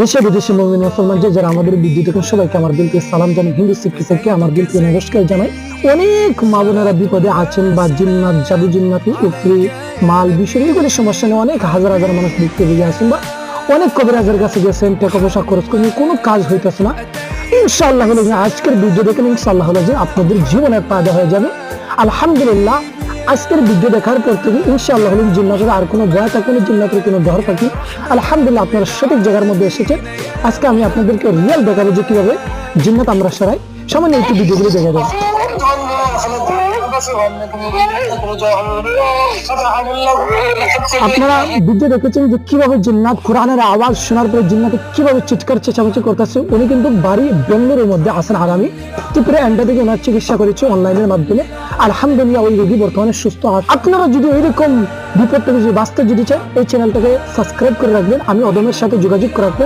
দেশে বিদেশে মুমিন মুসলমান যে যারা আমাদের ভিডিও দেখেন সবাইকে আমার দিল থেকে সালাম জানাই। হিন্দু শিখ খ্রিস্টানকে আমার দিল থেকে নমস্কার জানাই। অনেক মা বোনেরা বিপদে আছেন বা জিন্নাত জাদু জিন্নাত উপরি মাল বিষয় এগুলো সমস্যা নিয়ে অনেক হাজার হাজার মানুষ ভুগতে ভুগে আছেন বা অনেক কবিরাজের কাছে গেছেন, টাকা পয়সা খরচ করে কোনো কাজ হইতেছে না। ইনশাআল্লাহ হলো যে আজকের ভিডিও দেখেন ইনশাআল্লাহ হলো যে আপনাদের জীবনে ফায়দা হয়ে যাবে। আলহামদুলিল্লাহ আজকের ভিডিও দেখার পর থেকে ইনশাআল্লাহ হলো জিন্নাতের আর কোনো ভয় থাকে না, জিন্নাতের কোনো ডর থাকে। আলহামদুলিল্লাহ আপনারা সঠিক জায়গার মধ্যে এসেছেন। আজকে আমি আপনাদেরকে রিয়েল দেখাবো যে কিভাবে জিন্নাত আমরা সরাই। সামান্য একটু ভিডিওগুলো দেখে দেবো। আপনারা ভিডিও দেখেছেন যে কিভাবে জিন্নাত কোরআনের আওয়াজ শোনার পরে জিন্নাতে কিভাবে চিৎকার চেঁচামেচি করতেছে। উনি কিন্তু বাড়ি বেঙ্গলোরের মধ্যে আসেন আগামী ত্রিপুরা এন্ডা থেকে ওনার চিকিৎসা করেছে অনলাইনের মাধ্যমে। আলহামদুলিল্লাহ ওই রোগী বর্তমানে সুস্থ আছে। আপনারা যদি ওইরকম বিপদ থেকে যদি বাঁচতে যদি চান এই চ্যানেলটাকে সাবস্ক্রাইব করে রাখবেন, আমি অদমের সাথে যোগাযোগ রাখবেন।